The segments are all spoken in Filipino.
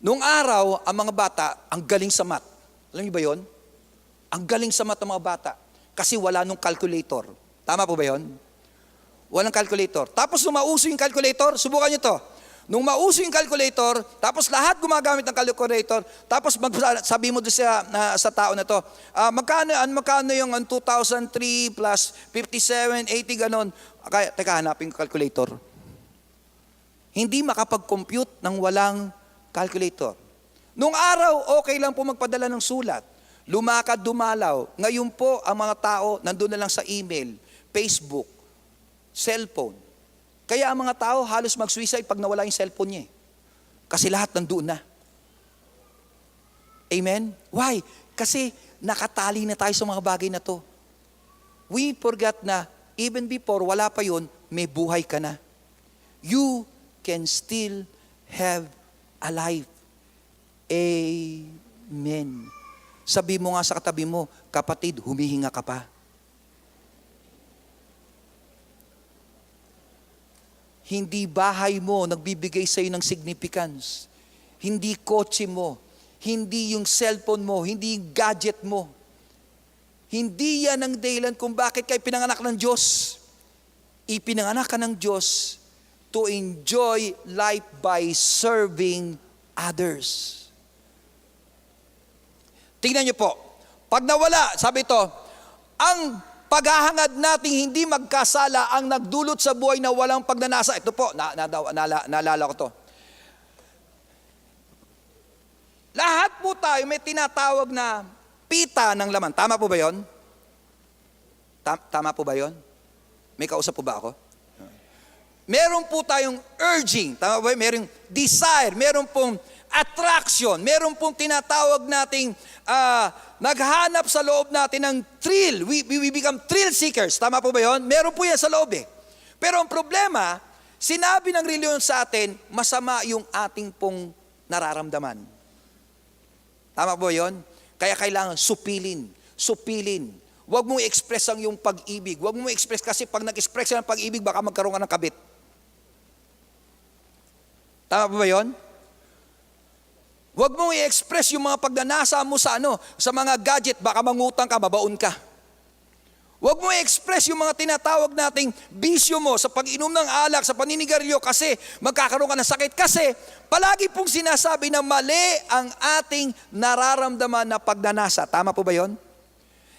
Noong araw, ang mga bata, ang galing sa math. Alam niyo ba yon? Ang galing sa math ng mga bata. Kasi wala nung calculator. Tama po ba yon? Walang calculator. Tapos nung mauso yung calculator, subukan niyo to. Nung mauso yung calculator, tapos lahat gumagamit ng calculator, tapos sabi mo doon sa tao na to, magkano yung 2003 plus 57, 80, ganon. Teka, hanapin ko calculator. Hindi makapag-compute ng walang calculator. Nung araw, okay lang po magpadala ng sulat. Lumakad, dumalaw. Ngayon po, ang mga tao, nandun na lang sa email, Facebook, cellphone. Kaya ang mga tao halos mag-suicide pag nawala yung cellphone niya. Kasi lahat nandun na. Amen? Why? Kasi nakatali na tayo sa mga bagay na to. We forgot na even before, wala pa yun, may buhay ka na. You can still have a life. Amen. Sabi mo nga sa katabi mo, kapatid, humihinga ka pa. Hindi bahay mo nagbibigay sa iyo ng significance. Hindi kotse mo. Hindi yung cellphone mo. Hindi yung gadget mo. Hindi yan ang dahilan kung bakit kayo pinanganak ng Diyos. Ipinanganak ka ng Diyos to enjoy life by serving others. Tingnan niyo po. Pag nawala, sabi ito, ang paghahangad nating hindi magkasala ang nagdulot sa buhay na walang pagnanasa. Ito po, naalala ko to. Lahat po tayo may tinatawag na pita ng laman. Tama po ba yon? Tama po ba yon? May kausap po ba ako? Meron po tayong urging. Tama ba? Merong desire. Meron pong attraction. Meron pong tinatawag nating naghanap sa loob natin ng thrill. We become thrill seekers. Tama po ba yun? Meron po yan sa loob eh. Pero ang problema, sinabi ng reliyon sa atin, masama yung ating pong nararamdaman. Tama po ba yun? Kaya kailangan supilin. Supilin. Huwag mo i-express ang yung pag-ibig. Huwag mo i-express kasi pag nag-express ka ng pag-ibig, baka magkaroon ka ng kabit. Tama po ba yun? Huwag mo i-express yung mga pagnanasa mo sa mga gadget, baka mangutang ka, mabaon ka. Huwag mo i-express yung mga tinatawag nating bisyo mo sa pag-inom ng alak, sa paninigarilyo kasi magkakaroon ka ng sakit. Kasi palagi pong sinasabi na mali ang ating nararamdaman na pagnanasa. Tama po ba yon?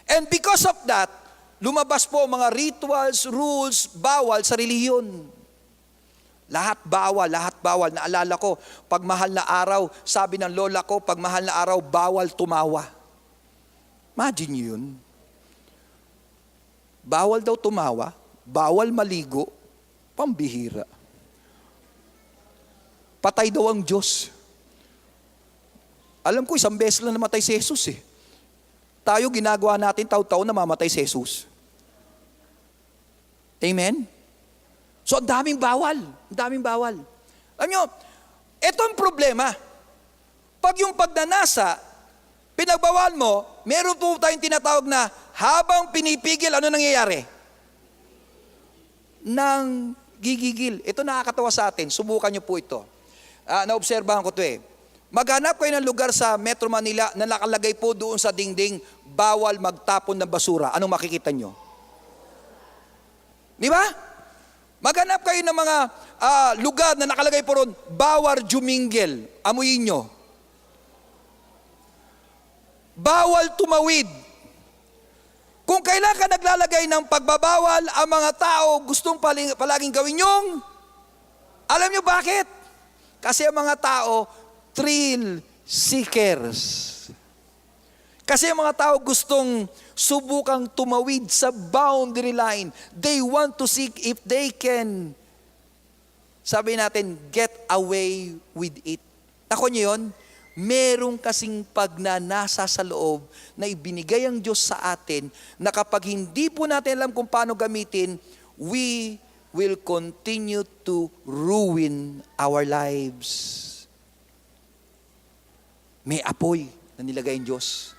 And because of that, lumabas po mga rituals, rules, bawal sa relihiyon. Lahat bawal. Naalala ko, pag mahal na araw, sabi ng lola ko, pag mahal na araw, bawal tumawa. Imagine yun. Bawal daw tumawa, bawal maligo, pambihira. Patay daw ang Diyos. Alam ko, isang beses lang namatay si Jesus eh. Tayo ginagawa natin, taon-taon na mamatay si Jesus. Amen? So, ang daming bawal. Ang daming bawal. Alam nyo, ito ang problema. Pag yung pagnanasa, pinagbawal mo, meron po tayong tinatawag na habang pinipigil, ano nangyayari? Nang gigigil. Ito nakakatawa sa atin. Subukan nyo po ito. Naobserbahan ko ito eh. Maghanap kayo ng lugar sa Metro Manila na nakalagay po doon sa dingding, bawal magtapon ng basura. Anong makikita nyo? Di ba? Maghanap kayo ng mga lugar na nakalagay po ron, bawal jumingel. Amuyin nyo. Bawal tumawid. Kung kailan ka naglalagay ng pagbabawal, ang mga tao gustong palaging gawin yung, alam nyo bakit? Kasi ang mga tao, thrill seekers. Kasi ang mga tao gustong subukang tumawid sa boundary line. They want to seek if they can, sabi natin, get away with it. Ako nyo yun, merong kasing pagnanasa sa loob na ibinigay ang Diyos sa atin na kapag hindi po natin alam kung paano gamitin, we will continue to ruin our lives. May apoy na nilagay ang Diyos.